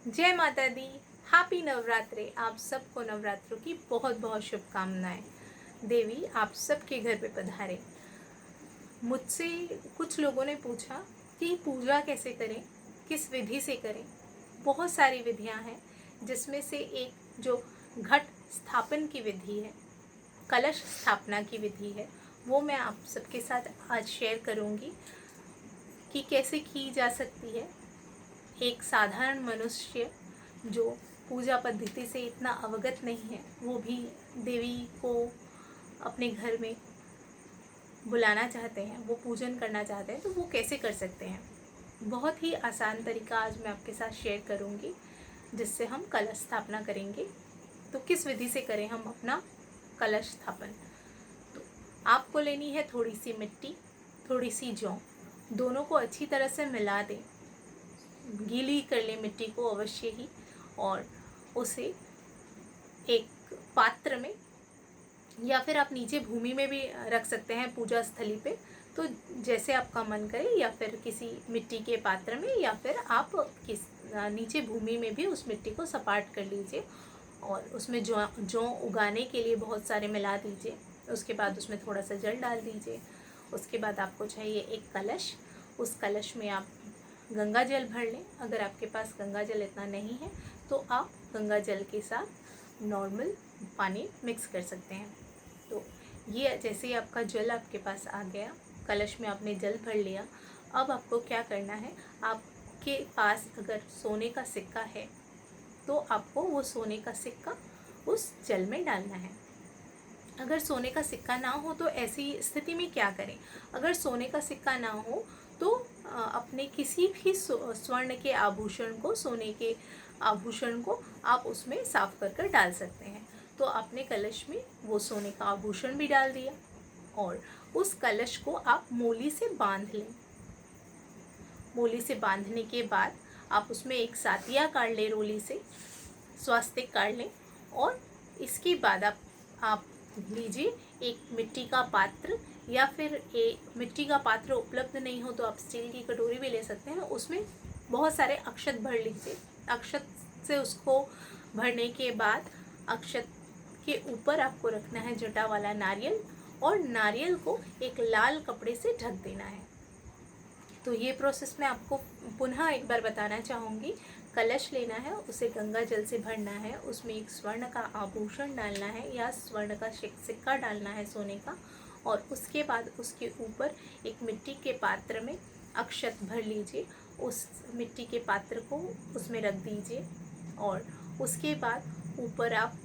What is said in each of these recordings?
जय माता दी। हैप्पी नवरात्रि। आप सबको नवरात्रों की बहुत बहुत शुभकामनाएं। देवी आप सबके घर पे पधारे। मुझसे कुछ लोगों ने पूछा कि पूजा कैसे करें, किस विधि से करें। बहुत सारी विधियां हैं, जिसमें से एक जो घट स्थापन की विधि है, कलश स्थापना की विधि है, वो मैं आप सबके साथ आज शेयर करूंगी कि कैसे की जा सकती है। एक साधारण मनुष्य जो पूजा पद्धति से इतना अवगत नहीं है, वो भी देवी को अपने घर में बुलाना चाहते हैं, वो पूजन करना चाहते हैं, तो वो कैसे कर सकते हैं। बहुत ही आसान तरीका आज मैं आपके साथ शेयर करूंगी, जिससे हम कलश स्थापना करेंगे। तो किस विधि से करें हम अपना कलश स्थापन। तो आपको लेनी है थोड़ी सी मिट्टी, थोड़ी सी जौ, दोनों को अच्छी तरह से मिला दें, गीली कर लें मिट्टी को अवश्य ही, और उसे एक पात्र में या फिर आप नीचे भूमि में भी रख सकते हैं पूजा स्थली पे, तो जैसे आपका मन करे, या फिर किसी मिट्टी के पात्र में, या फिर आप नीचे भूमि में भी उस मिट्टी को सपाट कर लीजिए और उसमें जौ उगाने के लिए बहुत सारे मिला दीजिए। उसके बाद उसमें थोड़ा सा जल डाल दीजिए। उसके बाद आपको चाहिए एक कलश। उस कलश में आप गंगा जल भर लें। अगर आपके पास गंगा जल इतना नहीं है तो आप गंगा जल के साथ नॉर्मल पानी मिक्स कर सकते हैं। तो ये जैसे ही आपका जल आपके पास आ गया, कलश में आपने जल भर लिया, अब आपको क्या करना है, आपके पास अगर सोने का सिक्का है तो आपको वो सोने का सिक्का उस जल में डालना है। अगर सोने का सिक्का ना हो तो ऐसी स्थिति में क्या करें। अगर सोने का सिक्का ना हो तो अपने किसी भी स्वर्ण के आभूषण को, सोने के आभूषण को आप उसमें साफ कर डाल सकते हैं। तो आपने कलश में वो सोने का आभूषण भी डाल दिया और उस कलश को आप मोली से बांध लें। मोली से बांधने के बाद आप उसमें एक सातिया काट लें, रोली से स्वास्तिक काट लें, और इसके बाद आप लीजिए एक मिट्टी का पात्र, या फिर एक मिट्टी का पात्र उपलब्ध नहीं हो तो आप स्टील की कटोरी भी ले सकते हैं। उसमें बहुत सारे अक्षत भर लीजिए। अक्षत से उसको भरने के बाद अक्षत के ऊपर आपको रखना है जटा वाला नारियल, और नारियल को एक लाल कपड़े से ढक देना है। तो ये प्रोसेस मैं आपको पुनः एक बार बताना चाहूँगी। कलश लेना है, उसे गंगा जल से भरना है, उसमें एक स्वर्ण का आभूषण डालना है या स्वर्ण का सिक्का डालना है सोने का, और उसके बाद उसके ऊपर एक मिट्टी के पात्र में अक्षत भर लीजिए। उस मिट्टी के पात्र को उसमें रख दीजिए, और उसके बाद ऊपर आप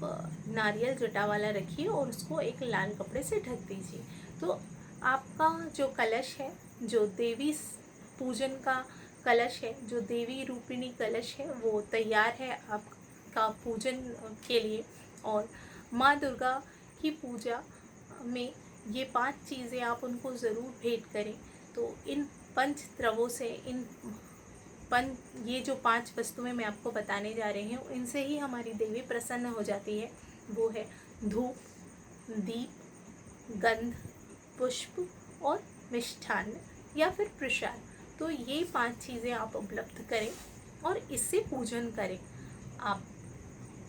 नारियल जटा वाला रखिए और उसको एक लाल कपड़े से ढक दीजिए। तो आपका जो कलश है, जो देवी पूजन का कलश है, जो देवी रूपिणी कलश है, वो तैयार है आपका पूजन के लिए। और माँ दुर्गा की पूजा में ये 5 चीज़ें आप उनको ज़रूर भेंट करें। तो इन पंच द्रव्यों से, ये जो 5 वस्तुएं मैं आपको बताने जा रही हूँ, इनसे ही हमारी देवी प्रसन्न हो जाती है। वो है धूप, दीप, गंध, पुष्प और मिष्ठान्न या फिर प्रसाद। तो ये 5 चीज़ें आप उपलब्ध करें और इससे पूजन करें आप।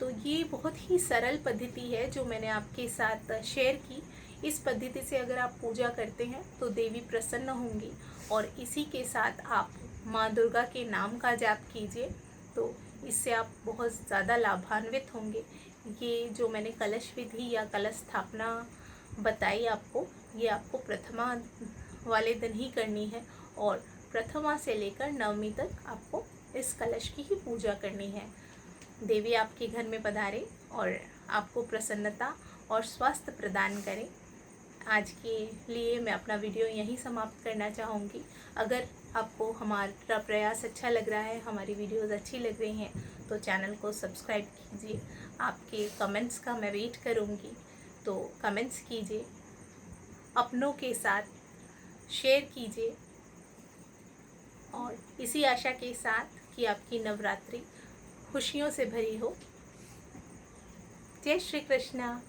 तो ये बहुत ही सरल पद्धति है जो मैंने आपके साथ शेयर की। इस पद्धति से अगर आप पूजा करते हैं तो देवी प्रसन्न होंगी, और इसी के साथ आप माँ दुर्गा के नाम का जाप कीजिए, तो इससे आप बहुत ज़्यादा लाभान्वित होंगे। ये जो मैंने कलश विधि या कलश स्थापना बताई आपको, ये आपको प्रथमा वाले दिन ही करनी है, और प्रथमा से लेकर नवमी तक आपको इस कलश की ही पूजा करनी है। देवी आपके घर में पधारे और आपको प्रसन्नता और स्वास्थ्य प्रदान करें। आज के लिए मैं अपना वीडियो यहीं समाप्त करना चाहूँगी। अगर आपको हमारा प्रयास अच्छा लग रहा है, हमारी वीडियोज़ अच्छी लग रही हैं, तो चैनल को सब्सक्राइब कीजिए। आपके कमेंट्स का मैं वेट करूँगी, तो कमेंट्स कीजिए, अपनों के साथ शेयर कीजिए, और इसी आशा के साथ कि आपकी नवरात्रि खुशियों से भरी हो। जय श्री कृष्णा।